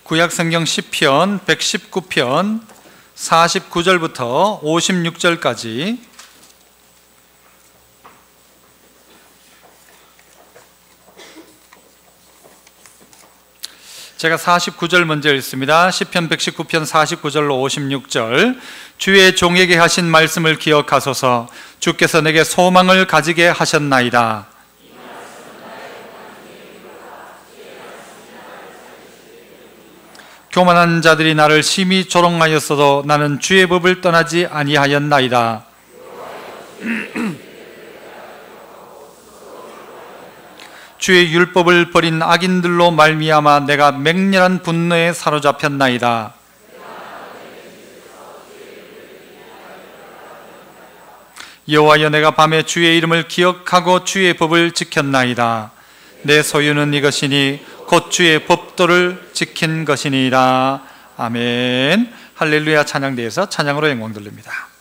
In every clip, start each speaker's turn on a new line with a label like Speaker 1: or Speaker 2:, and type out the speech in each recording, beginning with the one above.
Speaker 1: 구약성경 시편 119편 49절부터 56절까지 제가 49절 먼저 읽습니다. 시편 119편 49절로 56절. 주의 종에게 하신 말씀을 기억하소서. 주께서 내게 소망을 가지게 하셨나이다. 교만한 자들이 나를 심히 조롱하였어도 나는 주의 법을 떠나지 아니하였나이다. 주의 율법을 버린 악인들로 말미암아 내가 맹렬한 분노에 사로잡혔나이다. 여호와여, 내가 밤에 주의 이름을 기억하고 주의 법을 지켰나이다. 내 소유는 이것이니 곧 주의 법도를 지킨 것이니이다. 아멘. 할렐루야. 찬양대에서 찬양으로 영광 돌립니다.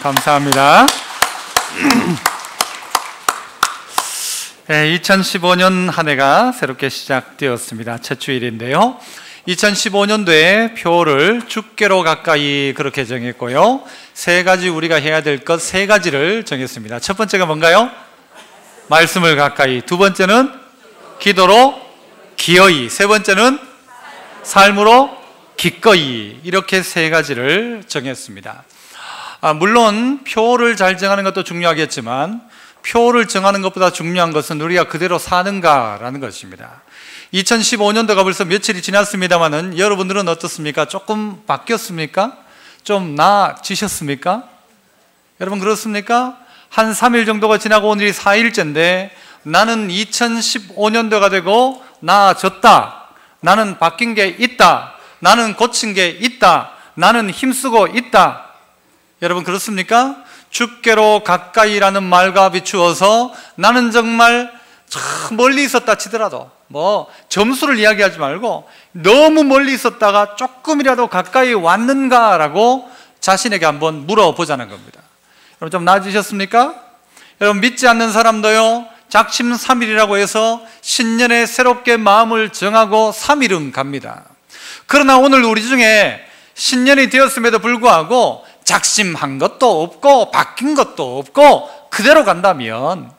Speaker 1: 감사합니다. 2015년 한 해가 새롭게 시작되었습니다. 첫 주일인데요. 2015년도에 표를 주께로 가까이 그렇게 정했고요. 세 가지 우리가 해야 될 것 세 가지를 정했습니다. 첫 번째가 뭔가요? 말씀을 가까이. 두 번째는 기도로 기어이. 세 번째는 삶으로 기꺼이. 이렇게 세 가지를 정했습니다. 물론 표를 잘 정하는 것도 중요하겠지만 표를 정하는 것보다 중요한 것은 우리가 그대로 사는가라는 것입니다. 2015년도가 벌써 며칠이 지났습니다만은 여러분들은 어떻습니까? 조금 바뀌었습니까? 좀 나아지셨습니까? 여러분 그렇습니까? 한 3일 정도가 지나고 오늘이 4일째인데 나는 2015년도가 되고 나아졌다. 나는 바뀐 게 있다. 나는 고친 게 있다. 나는 힘쓰고 있다. 여러분 그렇습니까? 주께로 가까이라는 말과 비추어서 나는 정말 참 멀리 있었다 치더라도 점수를 이야기하지 말고 너무 멀리 있었다가 조금이라도 가까이 왔는가라고 자신에게 한번 물어보자는 겁니다. 여러분 좀 나아지셨습니까? 여러분 믿지 않는 사람도요 작심 3일이라고 해서 신년에 새롭게 마음을 정하고 3일은 갑니다. 그러나 오늘 우리 중에 신년이 되었음에도 불구하고 작심한 것도 없고 바뀐 것도 없고 그대로 간다면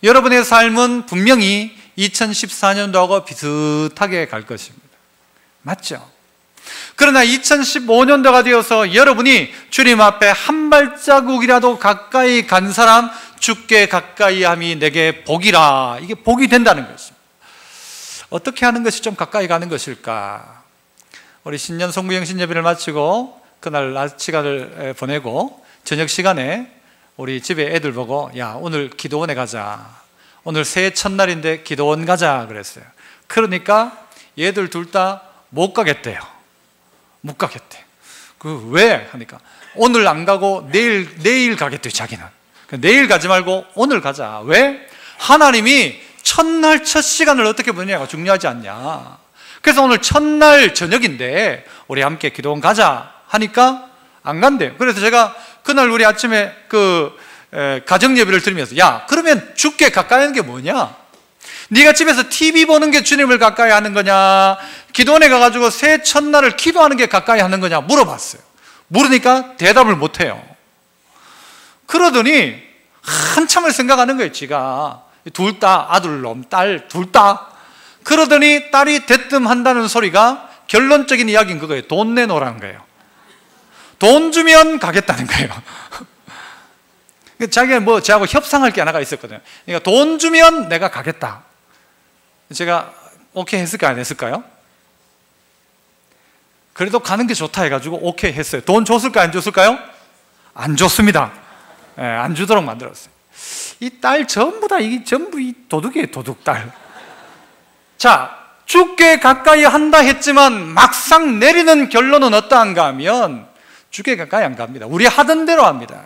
Speaker 1: 여러분의 삶은 분명히 2014년도하고 비슷하게 갈 것입니다. 맞죠? 그러나 2015년도가 되어서 여러분이 주님 앞에 한 발자국이라도 가까이 간 사람 주께 가까이 함이 내게 복이라. 이게 복이 된다는 것입니다. 어떻게 하는 것이 좀 가까이 가는 것일까? 우리 신년 송구영신 예배를 마치고 그날 낮 시간을 보내고 저녁 시간에 우리 집에 애들 보고 야 오늘 기도원에 가자. 오늘 새해 첫날인데 기도원 가자 그랬어요. 그러니까 얘들 둘 다 못 가겠대요. 못 가겠대. 왜? 하니까 오늘 안 가고 내일 가겠대요. 자기는. 내일 가지 말고 오늘 가자. 왜? 하나님이 첫날 첫 시간을 어떻게 보느냐가 중요하지 않냐. 그래서 오늘 첫날 저녁인데 우리 함께 기도원 가자 하니까 안 간대요. 그래서 제가 그날 우리 아침에 가정 예배를 드리면서 야 그러면 주께 가까이 하는 게 뭐냐? 네가 집에서 TV 보는 게 주님을 가까이 하는 거냐? 기도원에 가가지고 새해 첫날을 기도하는 게 가까이 하는 거냐? 물어봤어요. 물으니까 대답을 못해요. 그러더니 한참을 생각하는 거예요. 지가 둘 다 아들놈 딸 둘 다. 그러더니 딸이 대뜸한다는 소리가 결론적인 이야기인 그거예요. 돈 내놓으라는 거예요. 돈 주면 가겠다는 거예요. 자기가 저하고 협상할 게 하나가 있었거든요. 그러니까 돈 주면 내가 가겠다. 제가 오케이 했을까요? 안 했을까요? 그래도 가는 게 좋다 해가지고 오케이 했어요. 돈 줬을까요? 안 줬을까요? 안 줬습니다. 안 주도록 만들었어요. 이 딸 전부 다 이게 전부 이 도둑이에요. 도둑 딸. 자, 주께 가까이 한다 했지만 막상 내리는 결론은 어떠한가 하면 주께 가까이 안 갑니다. 우리 하던 대로 합니다.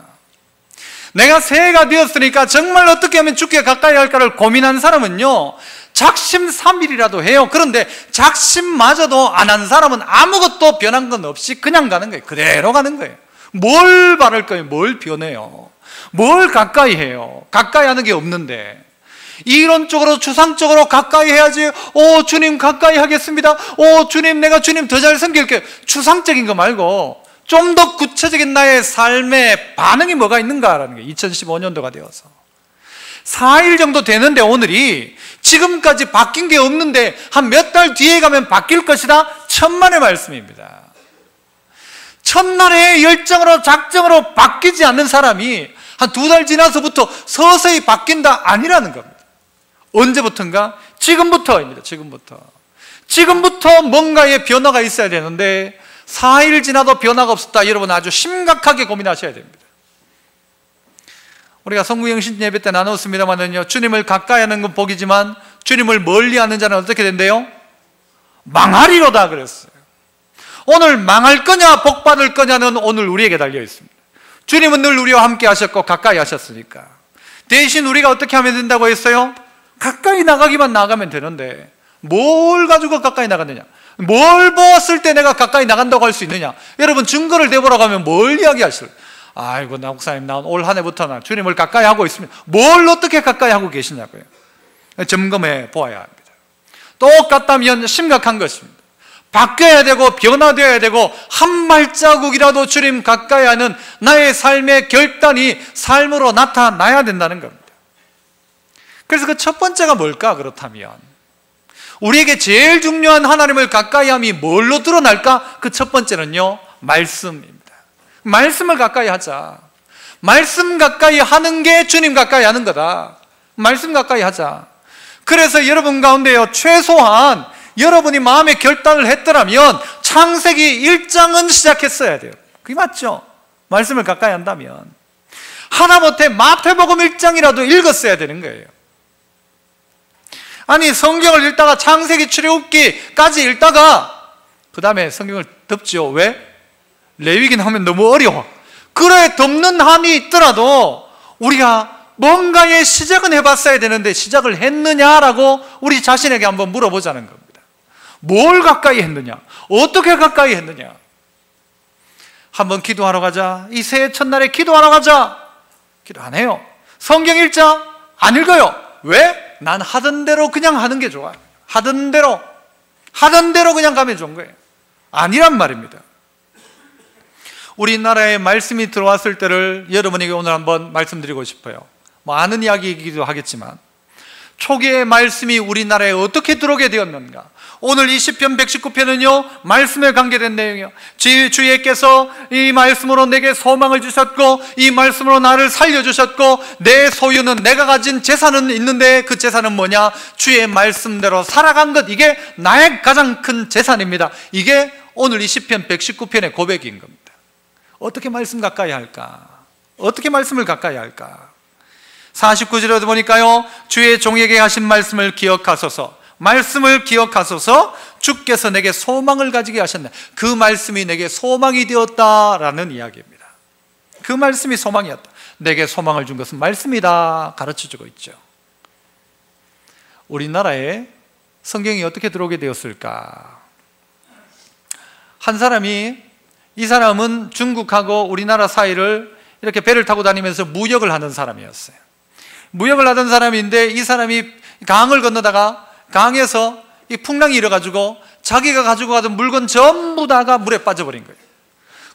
Speaker 1: 내가 새해가 되었으니까 정말 어떻게 하면 주께 가까이 할까를 고민한 사람은요 작심 3일이라도 해요. 그런데 작심마저도 안 한 사람은 아무것도 변한 건 없이 그냥 가는 거예요. 그대로 가는 거예요. 뭘 바랄 거예요? 뭘 변해요? 뭘 가까이 해요? 가까이 하는 게 없는데 이론적으로 추상적으로 가까이 해야지. 오 주님 가까이 하겠습니다. 오 주님 내가 주님 더 잘 섬길게요. 추상적인 거 말고 좀 더 구체적인 나의 삶의 반응이 뭐가 있는가라는 게 2015년도가 되어서 4일 정도 되는데 오늘이 지금까지 바뀐 게 없는데 한 몇 달 뒤에 가면 바뀔 것이다. 천만의 말씀입니다. 첫날에 열정으로 작정으로 바뀌지 않는 사람이 한 2달 지나서부터 서서히 바뀐다 아니라는 겁니다. 언제부터인가? 지금부터입니다. 지금부터 뭔가의 변화가 있어야 되는데 4일 지나도 변화가 없었다. 여러분 아주 심각하게 고민하셔야 됩니다. 우리가 성구영신 예배 때 나눴습니다만은요 주님을 가까이 하는 건 복이지만 주님을 멀리 하는 자는 어떻게 된대요? 망하리로다 그랬어요. 오늘 망할 거냐 복 받을 거냐는 오늘 우리에게 달려 있습니다. 주님은 늘 우리와 함께 하셨고 가까이 하셨으니까 대신 우리가 어떻게 하면 된다고 했어요? 가까이 나가면 되는데 뭘 가지고 가까이 나갔느냐? 뭘 보았을 때 내가 가까이 나간다고 할 수 있느냐? 여러분 증거를 대보라고 하면 뭘 이야기하실래요? 아이고, 나 목사님, 나 올 한 해부터 나 주님을 가까이 하고 있습니다. 뭘 어떻게 가까이 하고 계시냐고요. 점검해 보아야 합니다. 똑같다면 심각한 것입니다. 바뀌어야 되고 변화되어야 되고 한 발자국이라도 주님 가까이 하는 나의 삶의 결단이 삶으로 나타나야 된다는 겁니다. 그래서 그 첫 번째가 뭘까? 그렇다면 우리에게 제일 중요한 하나님을 가까이 함이 뭘로 드러날까? 그 첫 번째는요, 말씀입니다. 말씀을 가까이 하자. 말씀 가까이 하는 게 주님 가까이 하는 거다. 말씀 가까이 하자. 그래서 여러분 가운데요, 최소한 여러분이 마음의 결단을 했더라면 창세기 1장은 시작했어야 돼요. 그게 맞죠? 말씀을 가까이 한다면 하다못해 마태복음 1장이라도 읽었어야 되는 거예요. 아니, 성경을 읽다가 창세기 출애굽기까지 읽다가 그 다음에 성경을 덮죠. 왜? 레위기 나오면 너무 어려워. 그래, 덮는 한이 있더라도 우리가 뭔가의 시작은 해봤어야 되는데 시작을 했느냐라고 우리 자신에게 한번 물어보자는 겁니다. 뭘 가까이 했느냐? 어떻게 가까이 했느냐? 한번 기도하러 가자. 이 새해 첫날에 기도하러 가자. 기도 안 해요. 성경 읽자. 안 읽어요. 왜? 난 하던 대로 그냥 하는 게 좋아요. 하던 대로 그냥 가면 좋은 거예요. 아니란 말입니다. 우리나라에 말씀이 들어왔을 때를 여러분에게 오늘 한번 말씀드리고 싶어요. 뭐 아는 이야기이기도 하겠지만 초기에 말씀이 우리나라에 어떻게 들어오게 되었는가? 오늘 이 시편 119편은요 말씀에 관계된 내용이에요. 주께서 이 말씀으로 내게 소망을 주셨고 이 말씀으로 나를 살려주셨고 내 소유는 내가 가진 재산은 있는데 그 재산은 뭐냐? 주의 말씀대로 살아간 것, 이게 나의 가장 큰 재산입니다. 이게 오늘 이 시편 119편의 고백인 겁니다. 어떻게 말씀 가까이 할까? 어떻게 말씀을 가까이 할까? 49절에도 보니까요, 주의 종에게 하신 말씀을 기억하소서, 말씀을 기억하소서, 주께서 내게 소망을 가지게 하셨네. 그 말씀이 내게 소망이 되었다라는 이야기입니다. 그 말씀이 소망이었다. 내게 소망을 준 것은 말씀이다 가르쳐주고 있죠. 우리나라에 성경이 어떻게 들어오게 되었을까? 한 사람이, 이 사람은 중국하고 우리나라 사이를 이렇게 배를 타고 다니면서 무역을 하는 사람이었어요. 무역을 하던 사람인데 이 사람이 강을 건너다가 강에서 이 풍랑이 일어가지고 자기가 가지고 가던 물건 전부 다가 물에 빠져버린 거예요.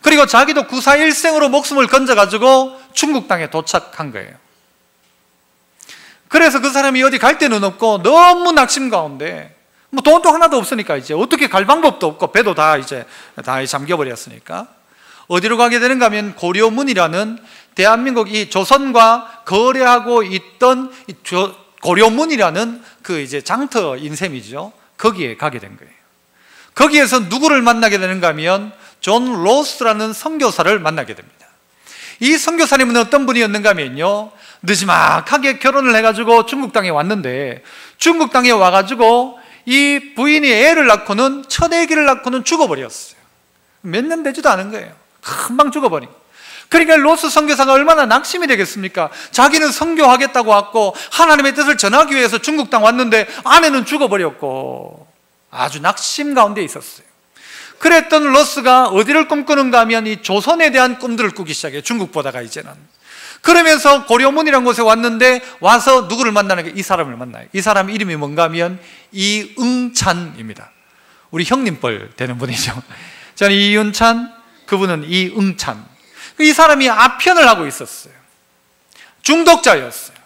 Speaker 1: 그리고 자기도 구사일생으로 목숨을 건져가지고 중국 땅에 도착한 거예요. 그래서 그 사람이 어디 갈 데는 없고 너무 낙심 가운데, 뭐 돈도 하나도 없으니까 이제 어떻게 갈 방법도 없고 배도 다 잠겨버렸으니까 어디로 가게 되는가 하면 고려문이라는 대한민국 이 조선과 거래하고 있던 고려문이라는 그 이제 장터인 셈이죠. 거기에 가게 된 거예요. 거기에서 누구를 만나게 되는가 하면 존 로스라는 선교사를 만나게 됩니다. 이 선교사님은 어떤 분이었는가 하면요, 느지막하게 결혼을 해가지고 중국 땅에 왔는데 중국 땅에 와가지고 이 부인이 애를 낳고는, 첫 아기를 낳고는 죽어버렸어요. 몇 년 되지도 않은 거예요. 금방 죽어버린 거예요. 그러니까 로스 선교사가 얼마나 낙심이 되겠습니까? 자기는 선교하겠다고 왔고 하나님의 뜻을 전하기 위해서 중국 땅 왔는데 아내는 죽어버렸고 아주 낙심 가운데 있었어요. 그랬던 로스가 어디를 꿈꾸는가 하면 이 조선에 대한 꿈들을 꾸기 시작해요. 중국 보다가 이제는. 그러면서 고려문이라는 곳에 왔는데 와서 누구를 만나는 게, 이 사람을 만나요. 이 사람 이름이 뭔가 하면 이응찬입니다. 우리 형님뻘 되는 분이죠. 저는 이윤찬, 그분은 이응찬. 이 사람이 아편을 하고 있었어요. 중독자였어요.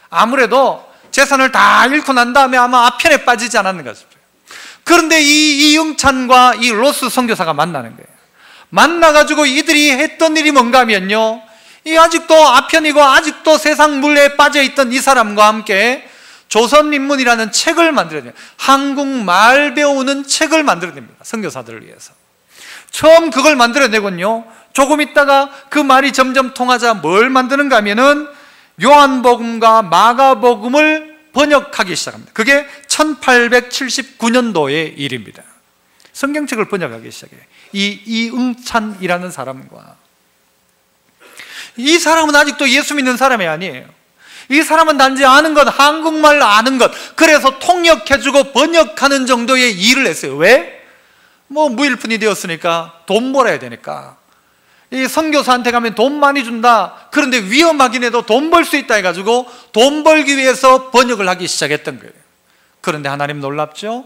Speaker 1: 아무래도 재산을 다 잃고 난 다음에 아마 아편에 빠지지 않았는가 싶어요. 그런데 이 이응찬과 이 로스 선교사가 만나는 거예요. 만나가지고 이들이 했던 일이 뭔가 하면요, 이 아직도 아편이고 아직도 세상 물레에 빠져있던 이 사람과 함께 조선인문이라는 책을 만들어내요. 한국말 배우는 책을 만들어냅니다. 선교사들을 위해서. 처음 그걸 만들어내군요. 조금 있다가 그 말이 점점 통하자 뭘 만드는가 하면은 요한복음과 마가복음을 번역하기 시작합니다. 그게 1879년도의 일입니다. 성경책을 번역하기 시작해요. 이 이응찬이라는 사람과, 이 사람은 아직도 예수 믿는 사람이 아니에요. 이 사람은 단지 아는 것, 한국말 아는 것, 그래서 통역해주고 번역하는 정도의 일을 했어요. 왜? 뭐 무일푼이 되었으니까 돈 벌어야 되니까. 이 선교사한테 가면 돈 많이 준다. 그런데 위험하긴 해도 돈 벌 수 있다 해가지고 돈 벌기 위해서 번역을 하기 시작했던 거예요. 그런데 하나님 놀랍죠?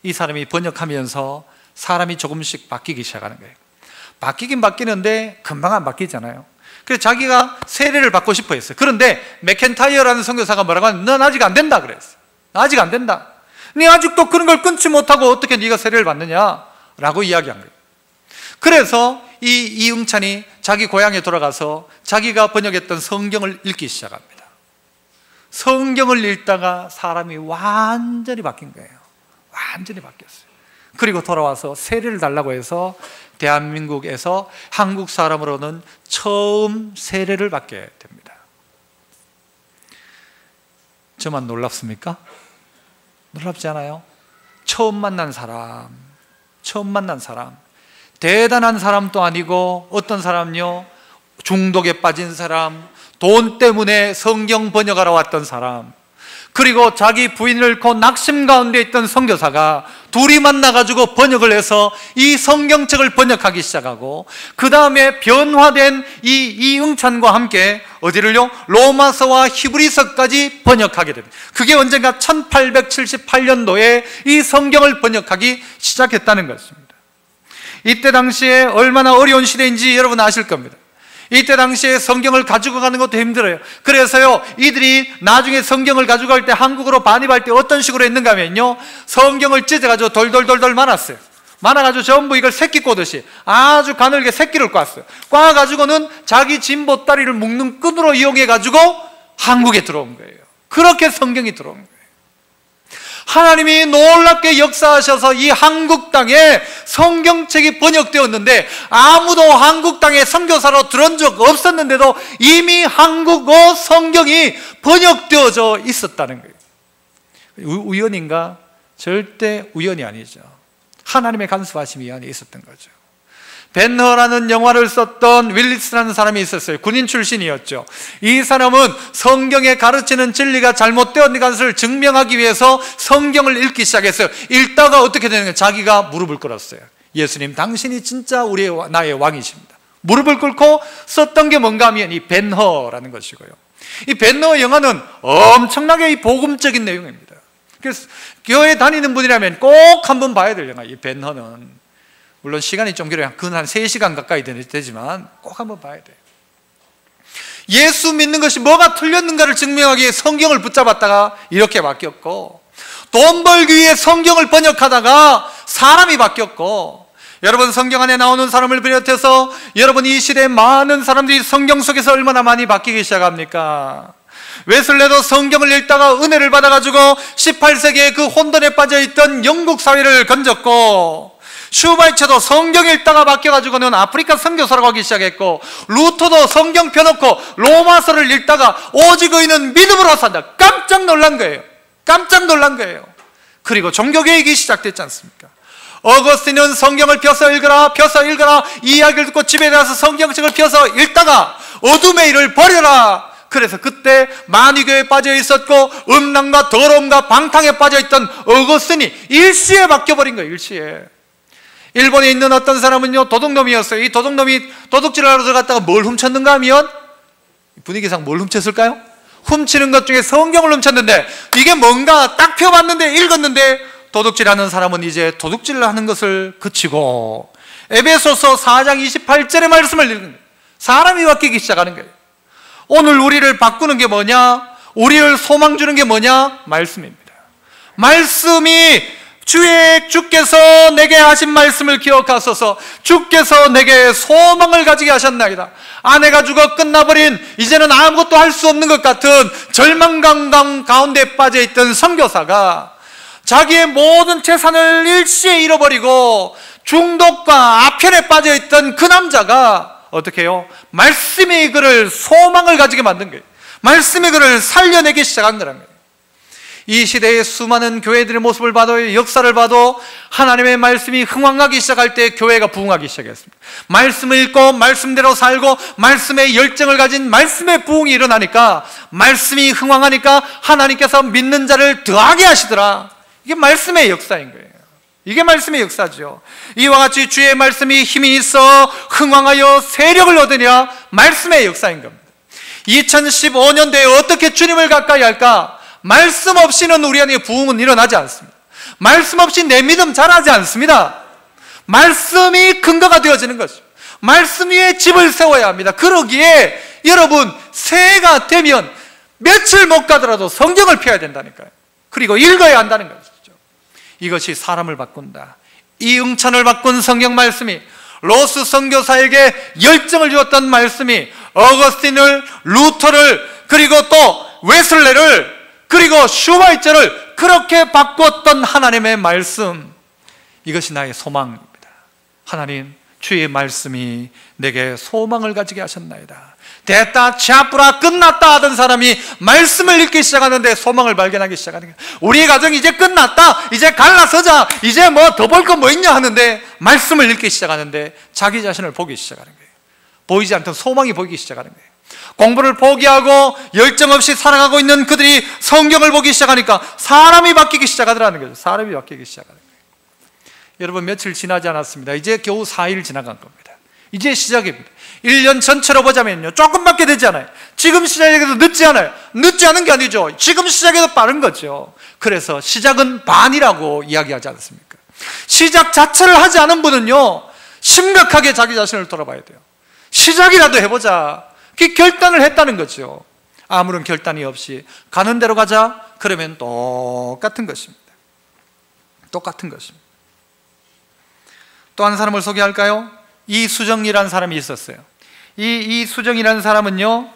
Speaker 1: 이 사람이 번역하면서 사람이 조금씩 바뀌기 시작하는 거예요. 바뀌긴 바뀌는데 금방 안 바뀌잖아요. 그래서 자기가 세례를 받고 싶어 했어요. 그런데 맥켄타이어라는 선교사가 뭐라고 하냐면 넌 아직 안 된다 그랬어요. 아직 안 된다. 네 아직도 그런 걸 끊지 못하고 어떻게 네가 세례를 받느냐 라고 이야기한 거예요. 그래서 이 이응찬이 자기 고향에 돌아가서 자기가 번역했던 성경을 읽기 시작합니다. 성경을 읽다가 사람이 완전히 바뀐 거예요. 완전히 바뀌었어요. 그리고 돌아와서 세례를 달라고 해서 대한민국에서 한국 사람으로는 처음 세례를 받게 됩니다. 저만 놀랍습니까? 놀랍지 않아요? 처음 만난 사람, 대단한 사람도 아니고 어떤 사람요? 중독에 빠진 사람, 돈 때문에 성경 번역하러 왔던 사람, 그리고 자기 부인을 잃고 낙심 가운데 있던 선교사가 둘이 만나가지고 번역을 해서 이 성경책을 번역하기 시작하고, 그 다음에 변화된 이 이응찬과 함께 어디를요? 로마서와 히브리서까지 번역하게 됩니다. 그게 언젠가 1878년도에 이 성경을 번역하기 시작했다는 것입니다. 이때 당시에 얼마나 어려운 시대인지 여러분 아실 겁니다. 이때 당시에 성경을 가지고 가는 것도 힘들어요. 그래서요, 이들이 나중에 성경을 가지고 갈 때 한국으로 반입할 때 어떤 식으로 했는가 하면요, 성경을 찢어가지고 돌돌돌돌 말았어요. 말아가지고 전부 이걸 새끼 꼬듯이 아주 가늘게 새끼를 꽈어요. 꽈가지고는 자기 진 보따리를 묶는 끈으로 이용해가지고 한국에 들어온 거예요. 그렇게 성경이 들어온 거예요. 하나님이 놀랍게 역사하셔서 이 한국 땅에 성경책이 번역되었는데, 아무도 한국 땅에 선교사로 들어온 적 없었는데도 이미 한국어 성경이 번역되어져 있었다는 거예요. 우연인가? 절대 우연이 아니죠. 하나님의 간섭하심이 안에 있었던 거죠. 벤허라는 영화를 썼던 윌리스라는 사람이 있었어요. 군인 출신이었죠. 이 사람은 성경에 가르치는 진리가 잘못되었는 것을 증명하기 위해서 성경을 읽기 시작했어요. 읽다가 어떻게 되는 거예요? 자기가 무릎을 꿇었어요. 예수님, 당신이 진짜 나의 왕이십니다. 무릎을 꿇고 썼던 게 뭔가 하면 이 벤허라는 것이고요. 이 벤허 영화는 엄청나게 이 복음적인 내용입니다. 그래서 교회 다니는 분이라면 꼭 한번 봐야 될 영화, 이 벤허는. 물론 시간이 좀 길어요. 그건 한 3시간 가까이 되지만 꼭 한번 봐야 돼요. 예수 믿는 것이 뭐가 틀렸는가를 증명하기 위해 성경을 붙잡았다가 이렇게 바뀌었고, 돈 벌기 위해 성경을 번역하다가 사람이 바뀌었고, 여러분 성경 안에 나오는 사람을 비롯해서 여러분 이 시대에 많은 사람들이 성경 속에서 얼마나 많이 바뀌기 시작합니까? 웨슬레도 성경을 읽다가 은혜를 받아가지고 18세기에 그 혼돈에 빠져있던 영국 사회를 건졌고, 슈바이처도 성경 읽다가 바뀌어가지고는 아프리카 선교사라고 하기 시작했고, 루터도 성경 펴놓고 로마서를 읽다가 오직 의인은 믿음으로 산다. 깜짝 놀란 거예요. 깜짝 놀란 거예요. 그리고 종교개혁이 시작됐지 않습니까? 어거스틴은 성경을 펴서 읽어라 이 이야기를 듣고 집에 가서 성경책을 펴서 읽다가 어둠의 일을 버려라. 그래서 그때 만유교에 빠져 있었고 음란과 더러움과 방탕에 빠져 있던 어거스틴이 일시에 바뀌어버린 거예요. 일시에. 일본에 있는 어떤 사람은요, 도둑놈이었어요. 이 도둑놈이 도둑질을 하러 들어갔다가 뭘 훔쳤는가 하면, 분위기상 뭘 훔쳤을까요? 훔치는 것 중에 성경을 훔쳤는데, 이게 뭔가 딱 펴봤는데 읽었는데, 도둑질하는 사람은 이제 도둑질을 하는 것을 그치고 에베소서 4장 28절의 말씀을 읽는 거예요. 사람이 바뀌기 시작하는 거예요. 오늘 우리를 바꾸는 게 뭐냐? 우리를 소망 주는 게 뭐냐? 말씀입니다. 말씀이 주께서 내게 하신 말씀을 기억하소서. 주께서 내게 소망을 가지게 하셨나이다. 아내가 죽어 끝나버린, 이제는 아무것도 할 수 없는 것 같은 절망감 가운데 빠져있던 선교사가 자기의 모든 재산을 일시에 잃어버리고 중독과 아편에 빠져있던 그 남자가 어떻게 해요? 말씀이 그를 소망을 가지게 만든 거예요. 말씀이 그를 살려내기 시작한 거란 거예요. 이 시대의 수많은 교회들의 모습을 봐도, 역사를 봐도 하나님의 말씀이 흥황하기 시작할 때 교회가 부흥하기 시작했습니다. 말씀을 읽고 말씀대로 살고 말씀의 열정을 가진 말씀의 부흥이 일어나니까, 말씀이 흥황하니까 하나님께서 믿는 자를 더하게 하시더라. 이게 말씀의 역사인 거예요. 이게 말씀의 역사죠. 이와 같이 주의 말씀이 힘이 있어 흥왕하여 세력을 얻으랴, 말씀의 역사인 겁니다. 2015년도에 어떻게 주님을 가까이 할까? 말씀 없이는 우리 안에 부흥은 일어나지 않습니다. 말씀 없이 내 믿음 자라지 않습니다. 말씀이 근거가 되어지는 것이죠. 말씀 위에 집을 세워야 합니다. 그러기에 여러분, 새해가 되면 며칠 못 가더라도 성경을 펴야 된다니까요. 그리고 읽어야 한다는 것이죠. 이것이 사람을 바꾼다. 이 응찬을 바꾼 성경 말씀이, 로스 선교사에게 열정을 주었던 말씀이, 어거스틴을, 루터를, 그리고 또 웨슬레를, 그리고 슈바이처를 그렇게 바꿨던 하나님의 말씀, 이것이 나의 소망입니다. 하나님, 주의 말씀이 내게 소망을 가지게 하셨나이다. 됐다, 치아뿌라, 끝났다 하던 사람이 말씀을 읽기 시작하는데 소망을 발견하기 시작하는 거예요. 우리 가정이 이제 끝났다, 이제 갈라서자, 이제 뭐 더 볼 거 뭐 있냐 하는데 말씀을 읽기 시작하는데 자기 자신을 보기 시작하는 거예요. 보이지 않던 소망이 보이기 시작하는 거예요. 공부를 포기하고 열정 없이 살아가고 있는 그들이 성경을 보기 시작하니까 사람이 바뀌기 시작하더라는 거죠. 사람이 바뀌기 시작하는 거예요. 여러분, 며칠 지나지 않았습니다. 이제 겨우 4일 지나간 겁니다. 이제 시작입니다. 1년 전체로 보자면요, 조금밖에 되지 않아요. 지금 시작해도 늦지 않아요. 늦지 않은 게 아니죠. 지금 시작해도 빠른 거죠. 그래서 시작은 반이라고 이야기하지 않습니까? 시작 자체를 하지 않은 분은요, 심각하게 자기 자신을 돌아봐야 돼요. 시작이라도 해보자, 그 결단을 했다는 거죠. 아무런 결단이 없이 가는 대로 가자, 그러면 똑같은 것입니다. 똑같은 것입니다. 또 한 사람을 소개할까요? 이수정이라는 사람이 있었어요. 이수정이라는 사람은요,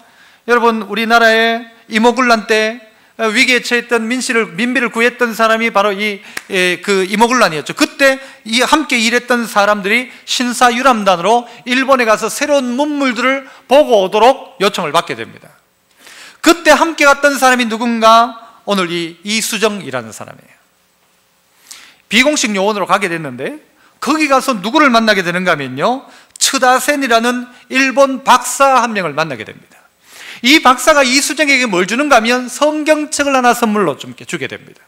Speaker 1: 여러분, 우리나라에 이모군란 때 위기에 처했던 민비를 구했던 사람이 바로 그 이모군란이었죠. 그때 함께 일했던 사람들이 신사유람단으로 일본에 가서 새로운 문물들을 보고 오도록 요청을 받게 됩니다. 그때 함께 갔던 사람이 누군가? 오늘 이수정이라는 사람이에요. 비공식 요원으로 가게 됐는데, 거기 가서 누구를 만나게 되는가 하면요, 츠다센이라는 일본 박사 한 명을 만나게 됩니다. 이 박사가 이수정에게 뭘 주는가 하면 성경책을 하나 선물로 좀 주게 됩니다.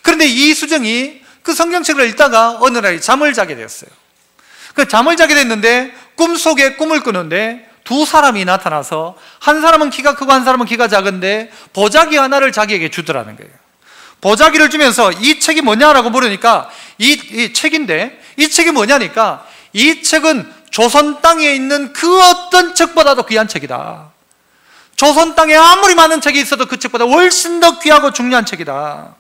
Speaker 1: 그런데 이수정이 그 성경책을 읽다가 어느 날 잠을 자게 되었어요. 그 잠을 자게 됐는데 꿈속에 꿈을 꾸는데 두 사람이 나타나서, 한 사람은 키가 크고 한 사람은 키가 작은데 보자기 하나를 자기에게 주더라는 거예요. 보자기를 주면서 이 책이 뭐냐라고 물으니까 이 책인데, 이 책이 뭐냐니까, 이 책은 조선 땅에 있는 그 어떤 책보다도 귀한 책이다. 조선 땅에 아무리 많은 책이 있어도 그 책보다 훨씬 더 귀하고 중요한 책이다.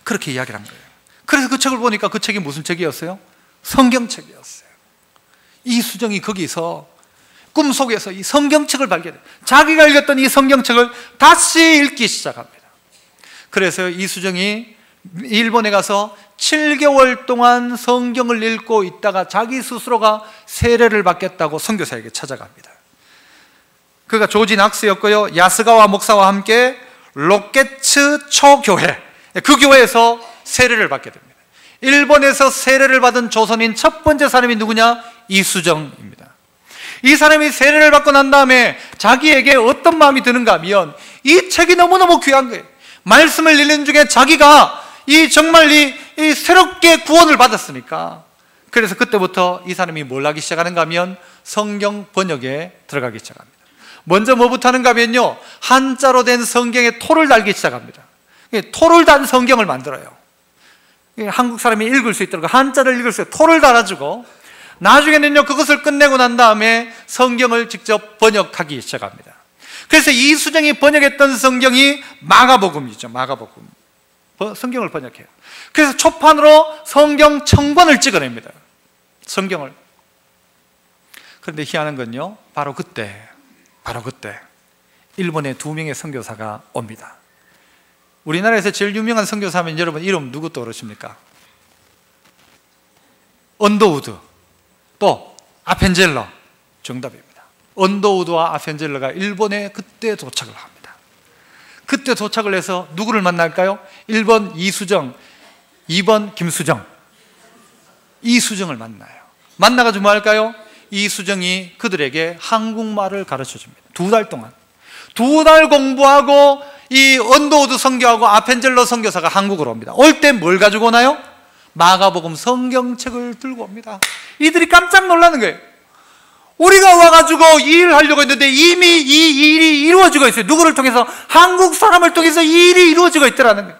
Speaker 1: 그렇게 이야기를 한 거예요. 그래서 그 책을 보니까 그 책이 무슨 책이었어요? 성경책이었어요. 이수정이 거기서 꿈속에서 이 성경책을 발견해요. 자기가 읽었던 이 성경책을 다시 읽기 시작합니다. 그래서 이수정이 일본에 가서 7개월 동안 성경을 읽고 있다가 자기 스스로가 세례를 받겠다고 선교사에게 찾아갑니다. 그가 조지 낙스였고요, 야스가와 목사와 함께 로켓츠 초교회, 그 교회에서 세례를 받게 됩니다. 일본에서 세례를 받은 조선인 첫 번째 사람이 누구냐? 이수정입니다. 이 사람이 세례를 받고 난 다음에 자기에게 어떤 마음이 드는가 하면, 이 책이 너무너무 귀한 거예요. 말씀을 읽는 중에 자기가 정말 새롭게 구원을 받았으니까. 그래서 그때부터 이 사람이 뭘 하기 시작하는가 하면 성경 번역에 들어가기 시작합니다. 먼저 뭐부터 하는가 하면요, 한자로 된 성경에 토를 달기 시작합니다. 토를 단 성경을 만들어요. 한국 사람이 읽을 수 있도록 한자를 읽을 수 있도록 토를 달아주고, 나중에는요, 그것을 끝내고 난 다음에 성경을 직접 번역하기 시작합니다. 그래서 이수정이 번역했던 성경이 마가복음이죠. 마가복음. 성경을 번역해요. 그래서 초판으로 성경 청권을 찍어냅니다. 성경을. 그런데 희한한 건요, 바로 그때 일본에 2명의 선교사가 옵니다. 우리나라에서 제일 유명한 선교사면 여러분 이름 누구 떠오르십니까? 언더우드, 또 아펜젤러. 정답입니다. 언더우드와 아펜젤러가 일본에 그때 도착을 합니다. 그때 도착을 해서 누구를 만날까요? 1번 이수정, 2번 김수정. 이수정을 만나요. 만나가지고 뭐 할까요? 이수정이 그들에게 한국말을 가르쳐 줍니다. 2달 동안. 2달 공부하고 이 언더우드 선교하고 아펜젤러 선교사가 한국으로 옵니다. 올 때 뭘 가지고 오나요? 마가복음 성경책을 들고 옵니다. 이들이 깜짝 놀라는 거예요. 우리가 와가지고 이 일을 하려고 했는데 이미 이 일이 이루어지고 있어요. 누구를 통해서? 한국 사람을 통해서 이 일이 이루어지고 있더라는 거예요.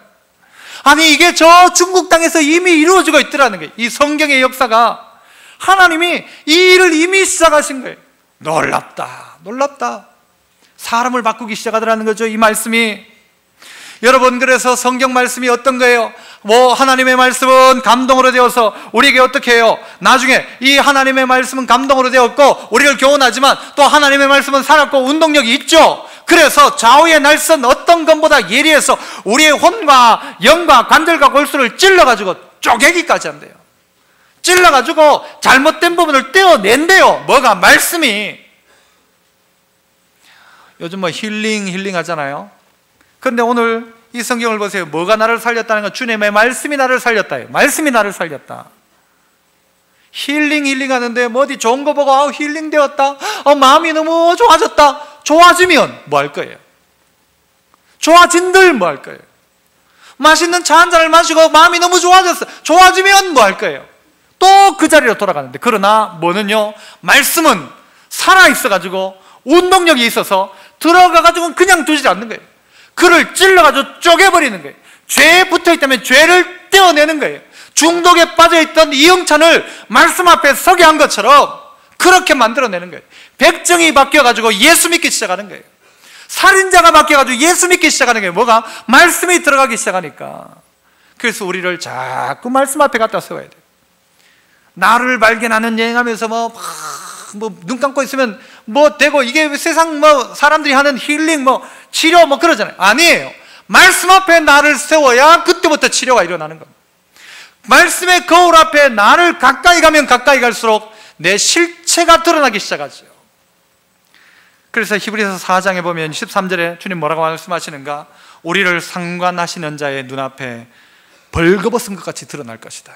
Speaker 1: 아니 이게 저 중국 땅에서 이미 이루어지고 있더라는 거예요. 이 성경의 역사가 하나님이 이 일을 이미 시작하신 거예요. 놀랍다, 놀랍다. 사람을 바꾸기 시작하더라는 거죠, 이 말씀이. 여러분, 그래서 성경 말씀이 어떤 거예요? 하나님의 말씀은 감동으로 되어서 우리에게 어떻게 해요? 나중에 이 하나님의 말씀은 감동으로 되었고 우리를 교훈하지만 또 하나님의 말씀은 살았고 운동력이 있죠. 그래서 좌우의 날선 어떤 것보다 예리해서 우리의 혼과 영과 관절과 골수를 찔러가지고 쪼개기까지 한대요. 찔러가지고 잘못된 부분을 떼어낸대요. 뭐가? 말씀이. 요즘 힐링 하잖아요. 그런데 오늘 이 성경을 보세요. 뭐가 나를 살렸다는 건 주님의 말씀이 나를 살렸다. 말씀이 나를 살렸다. 힐링 하는데 어디 좋은 거 보고 힐링 되었다. 마음이 너무 좋아졌다. 좋아지면 뭐 할 거예요? 좋아진들 뭐 할 거예요? 맛있는 차 한 잔을 마시고 마음이 너무 좋아졌어. 좋아지면 뭐 할 거예요? 또 그 자리로 돌아가는데, 그러나 뭐는요? 말씀은 살아있어가지고 운동력이 있어서 들어가가지고 그냥 두지 않는 거예요. 그를 찔러가지고 쪼개버리는 거예요. 죄에 붙어있다면 죄를 떼어내는 거예요. 중독에 빠져있던 이영찬을 말씀 앞에 서게 한 것처럼 그렇게 만들어내는 거예요. 백정이 바뀌어가지고 예수 믿기 시작하는 거예요. 살인자가 바뀌어가지고 예수 믿기 시작하는 거예요. 뭐가? 말씀이 들어가기 시작하니까. 그래서 우리를 자꾸 말씀 앞에 갖다 세워야 돼요. 나를 발견하는 여행하면서 눈 감고 있으면 되고, 이게 세상 사람들이 하는 힐링 치료 그러잖아요. 아니에요. 말씀 앞에 나를 세워야 그때부터 치료가 일어나는 겁니다. 말씀의 거울 앞에 나를 가까이 가면 가까이 갈수록 내 실체가 드러나기 시작하죠. 그래서 히브리서 4장에 보면 13절에 주님 뭐라고 말씀하시는가? 우리를 상관하시는 자의 눈앞에 벌거벗은 것 같이 드러날 것이다.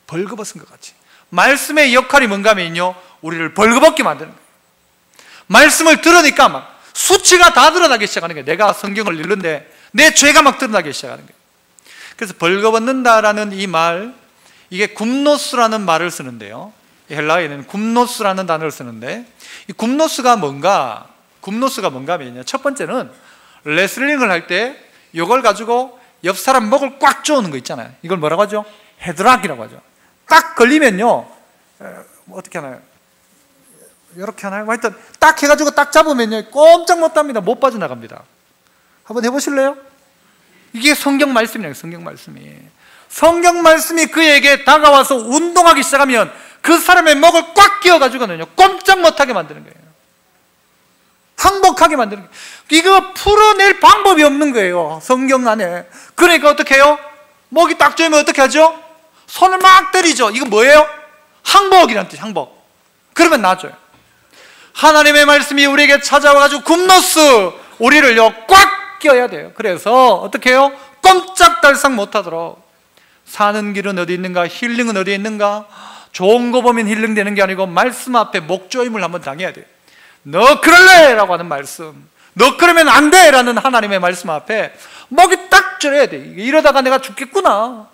Speaker 1: 벌거벗은 것 같이. 말씀의 역할이 뭔가 하면요, 우리를 벌거벗게 만드는 거예요. 말씀을 들으니까 막 수치가 다 드러나기 시작하는 거예요. 내가 성경을 읽는데 내 죄가 막 드러나기 시작하는 거예요. 그래서 벌거벗는다라는 이 말, 이게 굽노스라는 말을 쓰는데요, 헬라어에는 굽노스라는 단어를 쓰는데, 이 굽노스가 뭔가 하면요, 첫 번째는 레슬링을 할 때 이걸 가지고 옆 사람 목을 꽉 조는 거 있잖아요. 이걸 뭐라고 하죠? 헤드락이라고 하죠. 딱 걸리면요, 어떻게 하나요? 이렇게 하나요? 하여튼 딱 해가지고 딱 잡으면요, 꼼짝 못합니다. 못 빠져나갑니다. 한번 해보실래요? 이게 성경 말씀이에요. 성경 말씀이 그에게 다가와서 운동하기 시작하면 그 사람의 목을 꽉 끼워가지고는요, 꼼짝 못하게 만드는 거예요. 항복하게 만드는 거예요. 이거 풀어낼 방법이 없는 거예요, 성경 안에. 그러니까 어떻게 해요? 목이 딱 조이면 어떻게 하죠? 손을 막 때리죠. 이거 뭐예요? 항복이라는 뜻, 항복. 그러면 나아져요. 하나님의 말씀이 우리에게 찾아와가지고 굽노스, 우리를요 꽉 끼워야 돼요. 그래서 어떻게 해요? 꼼짝달싹 못하도록. 사는 길은 어디 있는가? 힐링은 어디 있는가? 좋은 거 보면 힐링되는 게 아니고 말씀 앞에 목조임을 한번 당해야 돼요. 너 그럴래? 라고 하는 말씀, 너 그러면 안 돼! 라는 하나님의 말씀 앞에 목이 딱 졸여야 돼. 이러다가 내가 죽겠구나,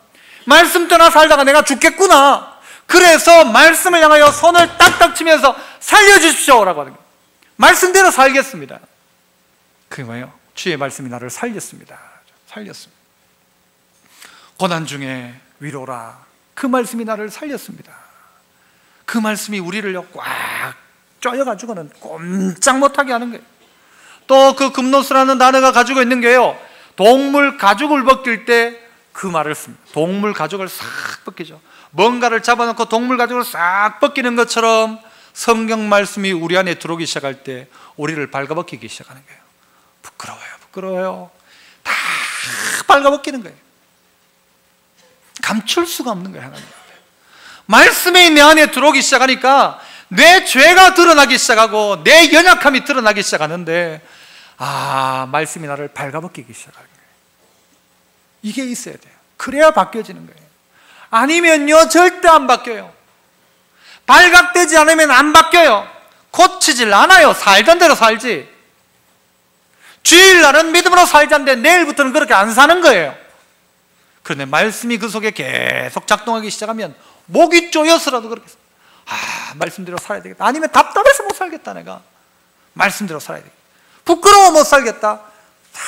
Speaker 1: 말씀 떠나 살다가 내가 죽겠구나. 그래서 말씀을 향하여 손을 딱딱 치면서 살려주십시오 라고 하는 거예요. 말씀대로 살겠습니다. 그게 뭐예요? 주의 말씀이 나를 살렸습니다. 고난 중에 위로라. 그 말씀이 나를 살렸습니다. 그 말씀이 우리를 꽉 쪼여가지고는 꼼짝 못하게 하는 거예요. 또 그 굽노스라는 단어가 가지고 있는 게요, 동물 가죽을 벗길 때 그 말을 씁니다. 동물 가죽을 싹 벗기죠. 뭔가를 잡아놓고 동물 가죽을 싹 벗기는 것처럼 성경 말씀이 우리 안에 들어오기 시작할 때 우리를 발가벗기기 시작하는 거예요. 부끄러워요. 다 발가벗기는 거예요. 감출 수가 없는 거예요, 하나님 앞에. 말씀이 내 안에 들어오기 시작하니까 내 죄가 드러나기 시작하고 내 연약함이 드러나기 시작하는데, 말씀이 나를 발가벗기기 시작하는 거예요. 이게 있어야 돼요. 그래야 바뀌어지는 거예요. 아니면요, 절대 안 바뀌어요. 발각되지 않으면 안 바뀌어요. 고치질 않아요. 살던 대로 살지. 주일날은 믿음으로 살자는데 내일부터는 그렇게 안 사는 거예요. 그런데 말씀이 그 속에 계속 작동하기 시작하면 목이 쪼여서라도 그렇게 말씀대로 살아야 되겠다. 아니면 답답해서 못 살겠다. 내가 말씀대로 살아야 되겠다. 부끄러워 못 살겠다. 다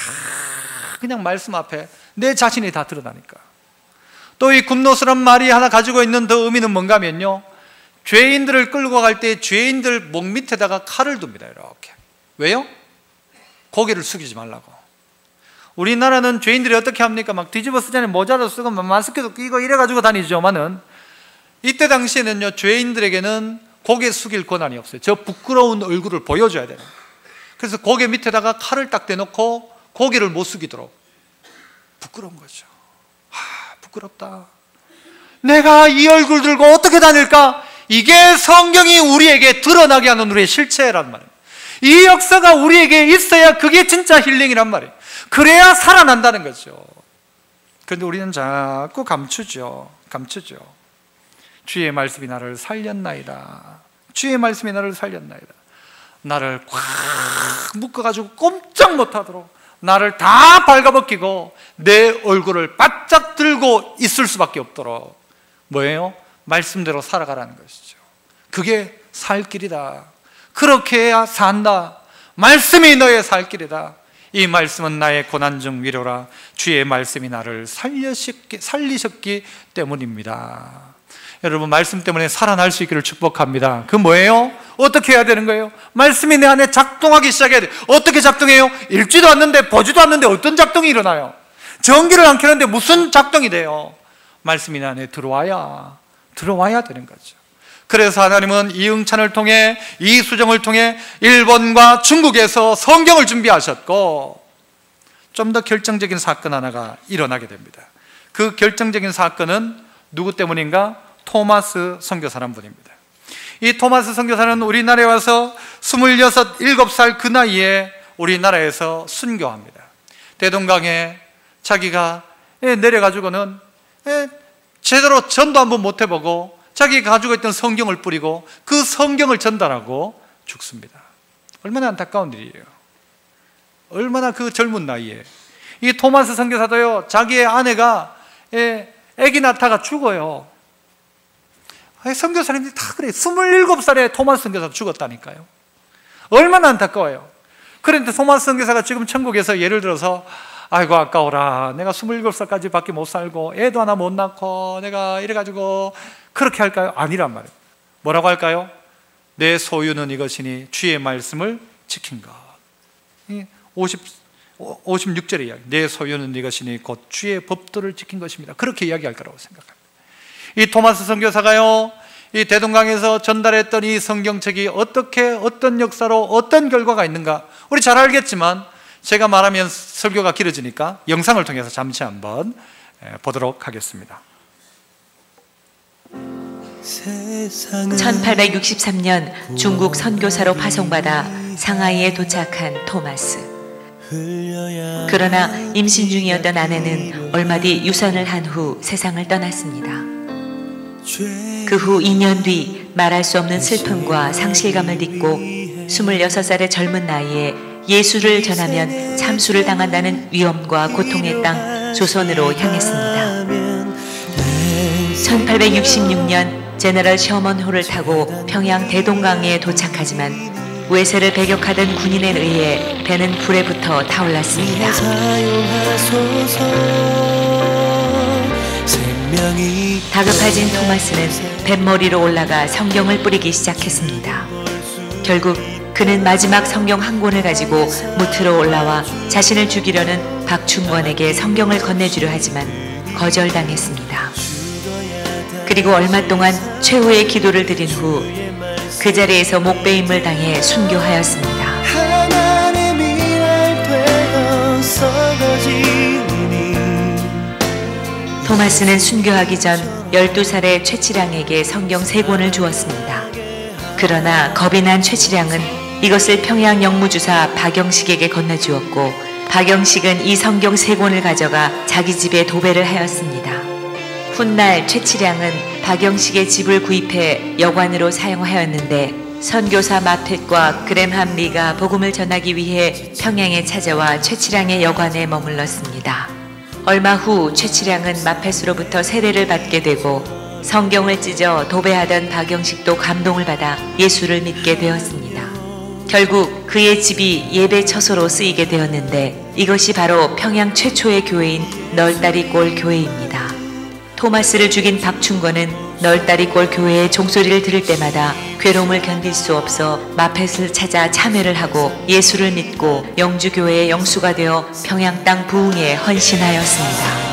Speaker 1: 그냥 말씀 앞에 내 자신이 다 드러나니까. 또 이 굽노스란 말이 하나 가지고 있는 더 의미는 뭔가 하면요, 죄인들을 끌고 갈 때 죄인들 목 밑에다가 칼을 둡니다. 이렇게. 왜요? 고개를 숙이지 말라고. 우리나라는 죄인들이 어떻게 합니까? 막 뒤집어 쓰잖아요. 모자도 쓰고 마스크도 끼고 이래가지고 다니죠만은, 이때 당시에는요, 죄인들에게는 고개 숙일 권한이 없어요. 저 부끄러운 얼굴을 보여줘야 되는 거예요. 그래서 고개 밑에다가 칼을 딱 대놓고 고개를 못 숙이도록. 부끄러운 거죠. 부끄럽다. 내가 이 얼굴 들고 어떻게 다닐까? 이게 성경이 우리에게 드러나게 하는 우리의 실체란 말이에요. 이 역사가 우리에게 있어야 그게 진짜 힐링이란 말이에요. 그래야 살아난다는 거죠. 그런데 우리는 자꾸 감추죠. 주의 말씀이 나를 살렸나이다. 주의 말씀이 나를 살렸나이다. 나를 꽉 묶어가지고 꼼짝 못하도록 나를 다 발가벗기고 내 얼굴을 바짝 들고 있을 수밖에 없도록, 뭐예요? 말씀대로 살아가라는 것이죠. 그게 살 길이다. 그렇게 해야 산다. 말씀이 너의 살 길이다. 이 말씀은 나의 고난 중 위로라. 주의 말씀이 나를 살리셨기 때문입니다. 여러분, 말씀 때문에 살아날 수 있기를 축복합니다. 그 뭐예요? 어떻게 해야 되는 거예요? 말씀이 내 안에 작동하기 시작해야 돼요. 어떻게 작동해요? 읽지도 않는데 보지도 않는데 어떤 작동이 일어나요? 전기를 안 켜는데 무슨 작동이 돼요? 말씀이 내 안에 들어와야 되는 거죠. 그래서 하나님은 이응찬을 통해, 이수정을 통해 일본과 중국에서 성경을 준비하셨고, 좀 더 결정적인 사건 하나가 일어나게 됩니다. 그 결정적인 사건은 누구 때문인가? 토마스 선교사라는 분입니다. 이 토마스 선교사는 우리나라에 와서 26, 7살 그 나이에 우리나라에서 순교합니다. 대동강에 자기가 내려가지고는 제대로 전도 한번 못 해보고 자기가 가지고 있던 성경을 뿌리고 그 성경을 전달하고 죽습니다. 얼마나 안타까운 일이에요. 얼마나 그 젊은 나이에. 이 토마스 선교사도요, 자기의 아내가 아기 낳다가 죽어요. 선교사님들이 다 그래요. 27살에 토마스 선교사도 죽었다니까요. 얼마나 안타까워요. 그런데 토마스 선교사가 지금 천국에서 예를 들어서, 아이고 아까워라, 내가 27살까지 밖에 못 살고 애도 하나 못 낳고 내가 이래가지고 그렇게 할까요? 아니란 말이에요. 뭐라고 할까요? 내 소유는 이것이니 주의 말씀을 지킨 것. 56절의 이야기. 내 소유는 이것이니 곧 주의 법도를 지킨 것입니다. 그렇게 이야기할 거라고 생각합니다. 이 토마스 선교사가요, 이 대동강에서 전달했던 이 성경책이 어떻게, 어떤 역사로, 어떤 결과가 있는가, 우리 잘 알겠지만 제가 말하면 설교가 길어지니까 영상을 통해서 잠시 한번 보도록 하겠습니다.
Speaker 2: 1863년 중국 선교사로 파송받아 상하이에 도착한 토마스. 그러나 임신 중이었던 아내는 얼마 뒤 유산을 한 후 세상을 떠났습니다. 그 후 2년 뒤 말할 수 없는 슬픔과 상실감을 딛고 26살의 젊은 나이에 예수를 전하면 참수를 당한다는 위험과 고통의 땅 조선으로 향했습니다. 1866년 제너럴 셔먼호를 타고 평양 대동강에 도착하지만 외세를 배격하던 군인에 의해 배는 불에 붙어 타올랐습니다. 다급해진 토마스는 뱃머리로 올라가 성경을 뿌리기 시작했습니다. 결국 그는 마지막 성경 한 권을 가지고 무트로 올라와 자신을 죽이려는 박충권에게 성경을 건네주려 하지만 거절당했습니다. 그리고 얼마 동안 최후의 기도를 드린 후 그 자리에서 목베임을 당해 순교하였습니다. 토마스는 순교하기 전 12살의 최치량에게 성경 3권을 주었습니다. 그러나 겁이 난 최치량은 이것을 평양 영무주사 박영식에게 건네주었고, 박영식은 이 성경 3권을 가져가 자기 집에 도배를 하였습니다. 훗날 최치량은 박영식의 집을 구입해 여관으로 사용하였는데, 선교사 마텟과 그램함 리가 복음을 전하기 위해 평양에 찾아와 최치량의 여관에 머물렀습니다. 얼마 후 최치량은 마펫으로부터 세례를 받게 되고 성경을 찢어 도배하던 박영식도 감동을 받아 예수를 믿게 되었습니다. 결국 그의 집이 예배 처소로 쓰이게 되었는데 이것이 바로 평양 최초의 교회인 널다리골 교회입니다. 토마스를 죽인 박충권은 널다리골 교회의 종소리를 들을 때마다 괴로움을 견딜 수 없어 마펫을 찾아 참회를 하고 예수를 믿고 영주교회의 영수가 되어 평양 땅 부흥에 헌신하였습니다.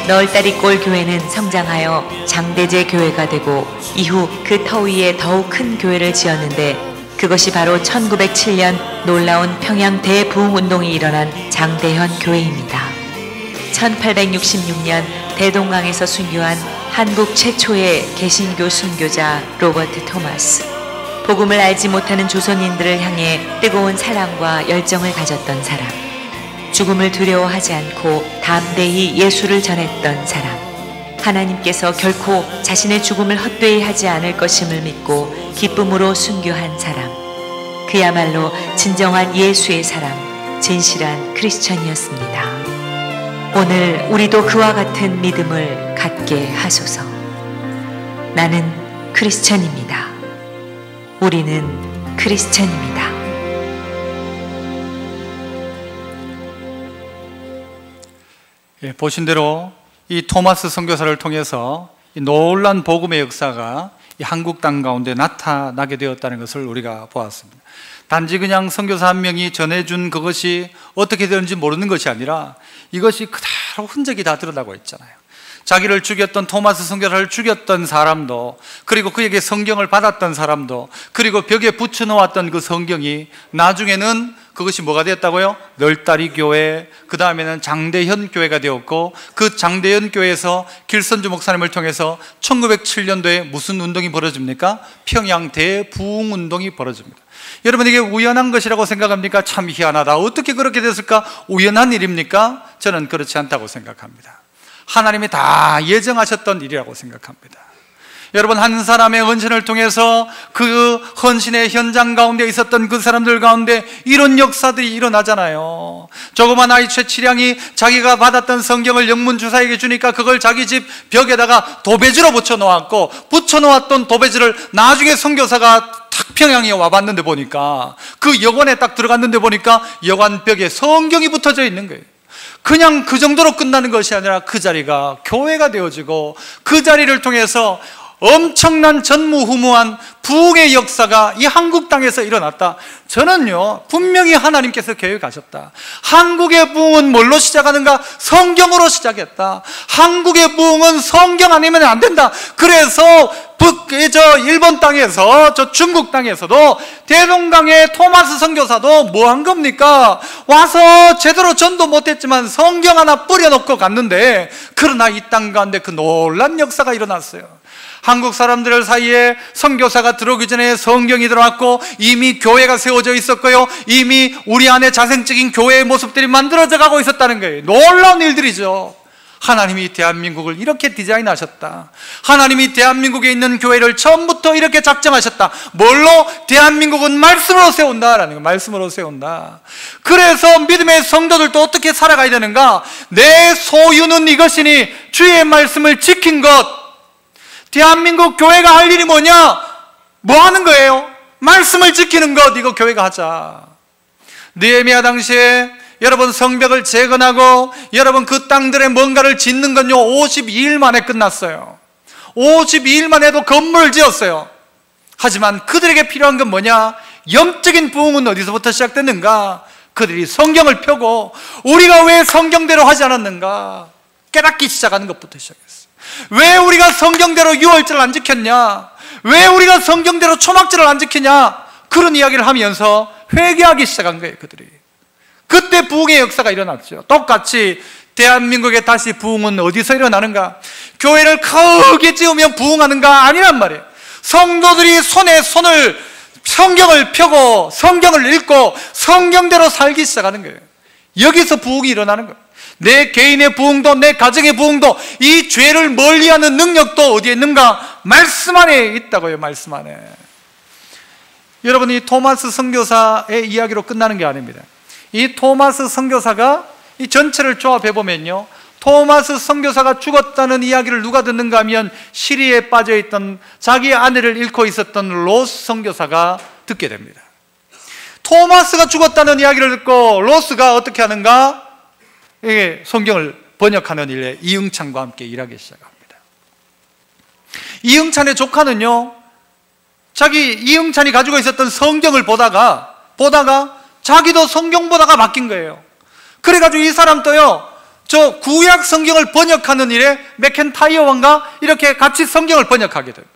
Speaker 2: 널다리골 교회는 성장하여 장대제 교회가 되고 이후 그 터 위에 더욱 큰 교회를 지었는데 그것이 바로 1907년 놀라운 평양 대부흥운동이 일어난 장대현 교회입니다. 1866년 대동강에서 순교한 한국 최초의 개신교 순교자 로버트 토마스. 복음을 알지 못하는 조선인들을 향해 뜨거운 사랑과 열정을 가졌던 사람. 죽음을 두려워하지 않고 담대히 예수를 전했던 사람. 하나님께서 결코 자신의 죽음을 헛되이 하지 않을 것임을 믿고 기쁨으로 순교한 사람. 그야말로 진정한 예수의 사람, 진실한 크리스천이었습니다. 오늘 우리도 그와 같은 믿음을 갖게 하소서. 나는 크리스천입니다. 우리는 크리스천입니다.
Speaker 1: 보신 대로 이 토마스 선교사를 통해서 이 놀란 복음의 역사가 이 한국 땅 가운데 나타나게 되었다는 것을 우리가 보았습니다. 단지 그냥 선교사 한 명이 전해준 그것이 어떻게 되는지 모르는 것이 아니라 이것이 그대로 흔적이 다 드러나고 있잖아요. 자기를 죽였던 토마스 선교사를 죽였던 사람도, 그리고 그에게 성경을 받았던 사람도, 그리고 벽에 붙여놓았던 그 성경이 나중에는 그것이 뭐가 되었다고요? 널다리 교회, 그 다음에는 장대현 교회가 되었고, 그 장대현 교회에서 길선주 목사님을 통해서 1907년도에 무슨 운동이 벌어집니까? 평양 대부흥운동이 벌어집니다. 여러분, 이게 우연한 것이라고 생각합니까? 참 희한하다. 어떻게 그렇게 됐을까? 우연한 일입니까? 저는 그렇지 않다고 생각합니다. 하나님이 다 예정하셨던 일이라고 생각합니다. 여러분, 한 사람의 헌신을 통해서 그 헌신의 현장 가운데 있었던 그 사람들 가운데 이런 역사들이 일어나잖아요. 조그만 아이 최치량이 자기가 받았던 성경을 영문주사에게 주니까 그걸 자기 집 벽에다가 도배지로 붙여놓았고, 붙여놓았던 도배지를 나중에 선교사가 탁 평양에 와봤는데 보니까, 그 여관에 딱 들어갔는데 보니까 여관 벽에 성경이 붙어져 있는 거예요. 그냥 그 정도로 끝나는 것이 아니라 그 자리가 교회가 되어지고, 그 자리를 통해서 엄청난 전무후무한 부흥의 역사가 이 한국 땅에서 일어났다. 저는요, 분명히 하나님께서 계획하셨다. 한국의 부흥은 뭘로 시작하는가? 성경으로 시작했다. 한국의 부흥은 성경 아니면 안 된다. 그래서 일본 땅에서, 저 중국 땅에서도 대동강의 토마스 선교사도 뭐 한 겁니까? 와서 제대로 전도 못했지만 성경 하나 뿌려놓고 갔는데, 그러나 이 땅 가운데 그 놀란 역사가 일어났어요. 한국 사람들 사이에 선교사가 들어오기 전에 성경이 들어왔고, 이미 교회가 세워져 있었고요, 이미 우리 안에 자생적인 교회의 모습들이 만들어져 가고 있었다는 거예요. 놀라운 일들이죠. 하나님이 대한민국을 이렇게 디자인하셨다. 하나님이 대한민국에 있는 교회를 처음부터 이렇게 작정하셨다. 뭘로? 대한민국은 말씀으로 세운다라는 거예요. 말씀으로 세운다. 그래서 믿음의 성도들도 어떻게 살아가야 되는가? 내 소유는 이것이니 주의 말씀을 지킨 것. 대한민국 교회가 할 일이 뭐냐? 뭐 하는 거예요? 말씀을 지키는 것. 이거 교회가 하자. 느헤미야 당시에 여러분 성벽을 재건하고 여러분 그 땅들에 뭔가를 짓는 건요 52일 만에 끝났어요. 52일 만에도 건물을 지었어요. 하지만 그들에게 필요한 건 뭐냐? 영적인 부흥은 어디서부터 시작됐는가? 그들이 성경을 펴고 우리가 왜 성경대로 하지 않았는가? 깨닫기 시작하는 것부터 시작했어요. 왜 우리가 성경대로 유월절을 안 지켰냐? 왜 우리가 성경대로 초막절을 안 지키냐? 그런 이야기를 하면서 회개하기 시작한 거예요, 그들이. 그때 부흥의 역사가 일어났죠. 똑같이 대한민국의 다시 부흥은 어디서 일어나는가? 교회를 크게 지으면 부흥하는가? 아니란 말이에요. 성도들이 손에 손을 성경을 펴고 성경을 읽고 성경대로 살기 시작하는 거예요. 여기서 부흥이 일어나는 거예요. 내 개인의 부흥도 내 가정의 부흥도 이 죄를 멀리하는 능력도 어디에 있는가? 말씀 안에 있다고요. 말씀 안에. 여러분, 이 토마스 선교사의 이야기로 끝나는 게 아닙니다. 이 토마스 선교사가 이 전체를 조합해 보면요, 토마스 선교사가 죽었다는 이야기를 누가 듣는가 하면 시리에 빠져있던 자기 아내를 잃고 있었던 로스 선교사가 듣게 됩니다. 토마스가 죽었다는 이야기를 듣고 로스가 어떻게 하는가? 이게 성경을 번역하는 일에 이응찬과 함께 일하기 시작합니다. 이응찬의 조카는요, 이응찬이 가지고 있었던 성경을 보다가 자기도 성경 보다가 바뀐 거예요. 그래가지고 이 사람도요, 저 구약 성경을 번역하는 일에 맥켄타이어 왕과 이렇게 같이 성경을 번역하게 됩니다.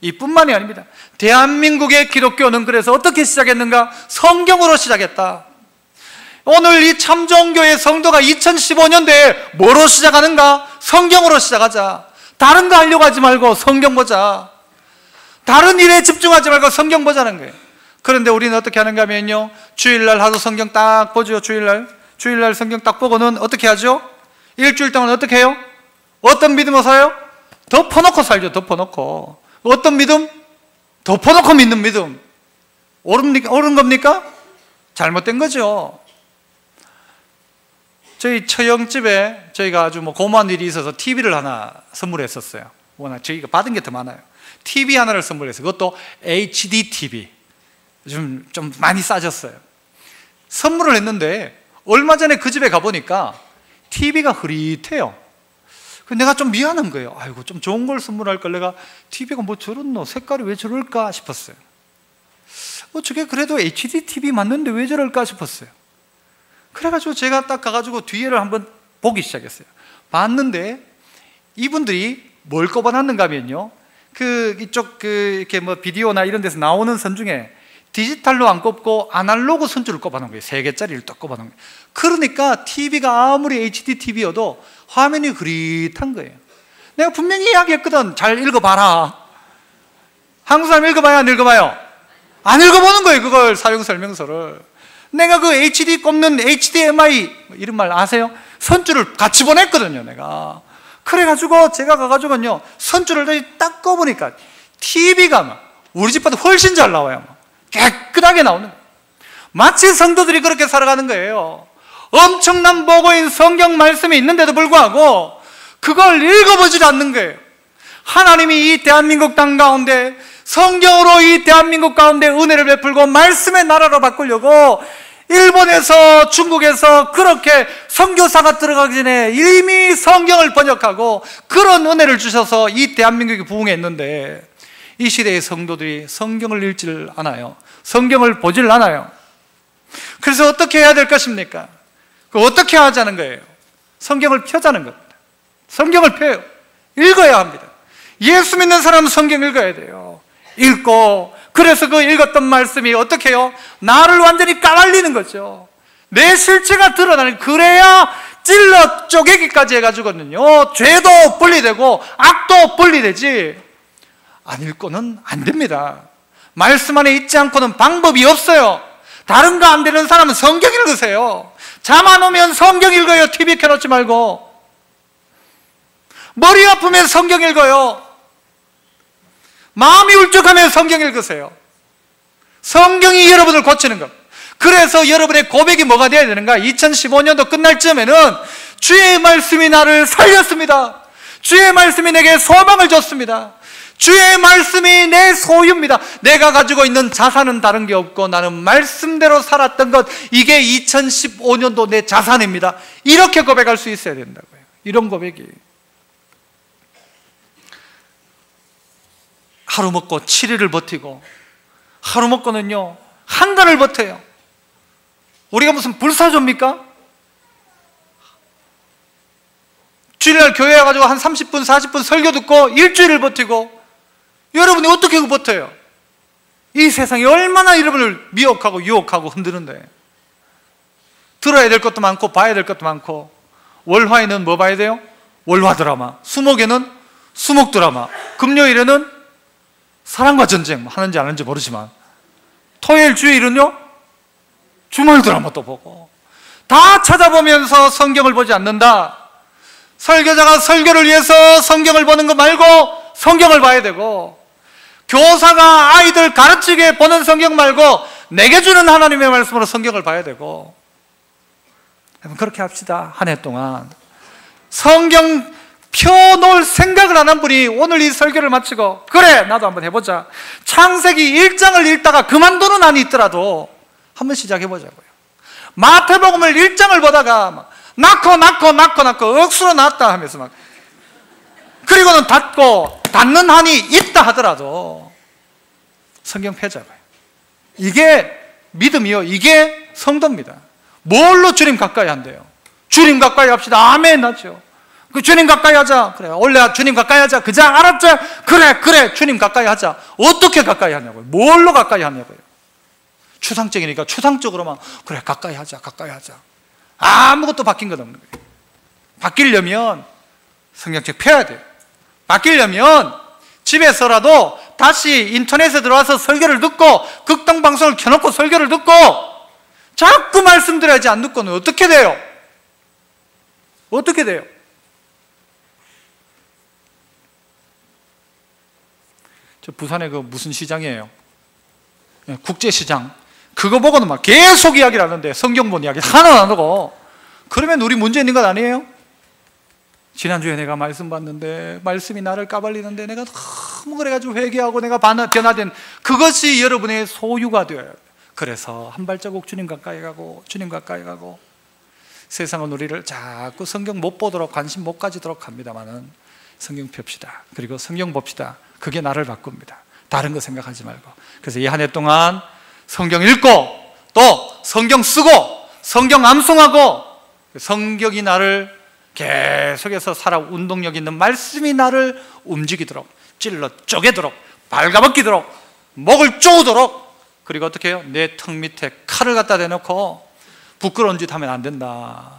Speaker 1: 이뿐만이 아닙니다. 대한민국의 기독교는 그래서 어떻게 시작했는가? 성경으로 시작했다. 오늘 이 참정교회 성도가 2015년도에 뭐로 시작하는가? 성경으로 시작하자. 다른 거 하려고 하지 말고 성경 보자. 다른 일에 집중하지 말고 성경 보자는 거예요. 그런데 우리는 어떻게 하는가 하면요, 주일날 하루 성경 딱 보죠. 주일날 성경 딱 보고는 어떻게 하죠? 일주일 동안 어떻게 해요? 어떤 믿음을 살아요? 덮어놓고 살죠. 덮어놓고. 어떤 믿음? 덮어놓고 믿는 믿음. 옳은 겁니까? 잘못된 거죠. 저희 처형집에 저희가 아주 고마운 일이 있어서 TV를 하나 선물했었어요. 워낙 저희가 받은 게 더 많아요. TV 하나를 선물했어요. 그것도 HD TV. 좀 많이 싸졌어요. 선물을 했는데 얼마 전에 그 집에 가보니까 TV가 흐릿해요. 내가 좀 미안한 거예요. 아이고, 좀 좋은 걸 선물할 걸, 내가 TV가 뭐 저렇노? 색깔이 왜 저럴까 싶었어요. 저게 그래도 HD TV 맞는데 왜 저럴까 싶었어요. 그래가지고 제가 딱 가가지고 뒤에를 한번 보기 시작했어요. 봤는데 이분들이 뭘 꼽아놨는가 하면요, 이쪽 이렇게 비디오나 이런 데서 나오는 선 중에 디지털로 안 꼽고 아날로그 선줄을 꼽아놓은 거예요. 3개짜리를 딱 꼽아놓은 거예요. 그러니까 TV가 아무리 HD TV여도 화면이 흐릿한 거예요. 내가 분명히 이야기했거든. 잘 읽어봐라. 한국 사람 읽어봐요, 안 읽어봐요? 안 읽어보는 거예요. 그걸 사용설명서를. 내가 그 HD 꼽는 HDMI 이런 말 아세요? 선줄을 같이 보냈거든요, 내가. 그래가지고 제가 가가지고요, 선줄을 딱 꺼보니까 TV가 우리 집보다 훨씬 잘 나와요. 깨끗하게 나오는 거예요. 마치 성도들이 그렇게 살아가는 거예요. 엄청난 보고인 성경 말씀이 있는데도 불구하고 그걸 읽어보지 않는 거예요. 하나님이 이 대한민국 땅 가운데 성경으로 이 대한민국 가운데 은혜를 베풀고 말씀의 나라로 바꾸려고 일본에서 중국에서 그렇게 선교사가 들어가기 전에 이미 성경을 번역하고 그런 은혜를 주셔서 이 대한민국이 부흥했는데, 이 시대의 성도들이 성경을 읽지를 않아요. 성경을 보질 않아요. 그래서 어떻게 해야 될 것입니까? 어떻게 하자는 거예요? 성경을 펴자는 겁니다. 성경을 펴요. 읽어야 합니다. 예수 믿는 사람은 성경 읽어야 돼요. 읽고, 그래서 그 읽었던 말씀이 어떻게 해요? 나를 완전히 까발리는 거죠. 내 실체가 드러나는, 그래야 찔러 쪼개기까지 해가지고는요, 죄도 분리되고 악도 분리되지, 안 읽고는 안 됩니다. 말씀 안에 있지 않고는 방법이 없어요. 다른 거 안 되는 사람은 성경 읽으세요. 잠 안 오면 성경 읽어요. TV 켜놓지 말고. 머리 아프면 성경 읽어요. 마음이 울적하면 성경 읽으세요. 성경이 여러분을 고치는 것. 그래서 여러분의 고백이 뭐가 되어야 되는가? 2015년도 끝날 쯤에는 주의 말씀이 나를 살렸습니다. 주의 말씀이 내게 소망을 줬습니다. 주의 말씀이 내 소유입니다. 내가 가지고 있는 자산은 다른 게 없고 나는 말씀대로 살았던 것, 이게 2015년도 내 자산입니다. 이렇게 고백할 수 있어야 된다고요. 이런 고백이. 하루 먹고 7일을 버티고, 하루 먹고는요 한 달을 버텨요. 우리가 무슨 불사조입니까? 주일날 교회 와가지고 한 30분 40분 설교 듣고 일주일을 버티고, 여러분이 어떻게 버텨요? 이 세상이 얼마나 여러분을 미혹하고 유혹하고 흔드는데, 들어야 될 것도 많고 봐야 될 것도 많고, 월화에는 뭐 봐야 돼요? 월화 드라마, 수목에는 수목 드라마, 금요일에는 사랑과 전쟁, 하는지 안 하는지 모르지만, 토요일 주일은요 주말 드라마 또 보고, 다 찾아보면서 성경을 보지 않는다. 설교자가 설교를 위해서 성경을 보는 거 말고 성경을 봐야 되고, 교사가 아이들 가르치게 보는 성경 말고 내게 주는 하나님의 말씀으로 성경을 봐야 되고, 그렇게 합시다. 한 해 동안 성경 펴놓을 생각을 안 한 분이 오늘 이 설교를 마치고 그래 나도 한번 해보자, 창세기 1장을 읽다가 그만두는 한이 있더라도 한번 시작해보자고요. 마태복음을 1장을 보다가 막 낳고 억수로 낳았다 하면서 막 그리고는 닫는 한이 있다 하더라도 성경 펴자고요. 이게 믿음이요, 이게 성도입니다. 뭘로 주님 가까이 한대요? 주님 가까이 합시다. 아멘 하죠. 그 주님 가까이 하자. 그래, 원래 주님 가까이 하자. 그자 알았지? 그래 주님 가까이 하자. 어떻게 가까이 하냐고요? 뭘로 가까이 하냐고요? 추상적이니까 추상적으로만 그래 가까이 하자. 아무것도 바뀐 것 없는 거예요. 바뀌려면 성경책 펴야 돼요. 바뀌려면 집에서라도 다시 인터넷에 들어와서 설교를 듣고 극동방송을 켜놓고 설교를 듣고 자꾸 말씀드려야지. 안 듣고는 어떻게 돼요? 어떻게 돼요? 저 부산에 그 무슨 시장이에요? 국제시장. 그거 보고는 막 계속 이야기를 하는데 성경 본 이야기 하나도 안 하고, 그러면 우리 문제 있는 것 아니에요? 지난주에 내가 말씀 봤는데 말씀이 나를 까발리는데 내가 너무 그래가지고 회개하고 내가 변화된 그것이 여러분의 소유가 되어야 돼요. 그래서 한 발자국 주님 가까이 가고 세상은 우리를 자꾸 성경 못 보도록 관심 못 가지도록 합니다만은 성경 펴시다. 그리고 성경 봅시다. 그게 나를 바꿉니다. 다른 거 생각하지 말고. 그래서 이 한 해 동안 성경 읽고 또 성경 쓰고 성경 암송하고 성경이 나를 계속해서 살아 운동력 있는 말씀이 나를 움직이도록, 찔러 쪼개도록, 발가벗기도록, 목을 쪼도록, 그리고 어떻게 해요? 내 턱 밑에 칼을 갖다 대놓고 부끄러운 짓 하면 안 된다.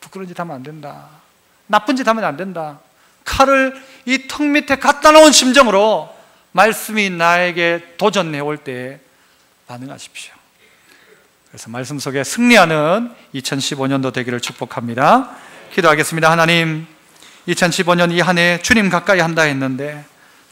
Speaker 1: 부끄러운 짓 하면 안 된다. 나쁜 짓 하면 안 된다. 칼을 이 턱 밑에 갖다 놓은 심정으로 말씀이 나에게 도전해 올 때 반응하십시오. 그래서 말씀 속에 승리하는 2015년도 되기를 축복합니다. 기도하겠습니다. 하나님, 2015년 이 한 해 주님 가까이 한다 했는데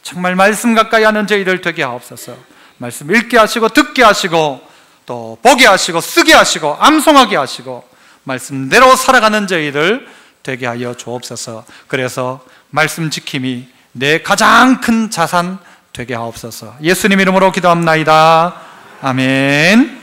Speaker 1: 정말 말씀 가까이 하는 저희들 되게 하옵소서. 말씀 읽게 하시고 듣게 하시고 또 보게 하시고 쓰게 하시고 암송하게 하시고 말씀대로 살아가는 저희들 되게 하여 주옵소서. 그래서 말씀 지킴이 내 가장 큰 자산 되게 하옵소서. 예수님 이름으로 기도합나이다. 아멘.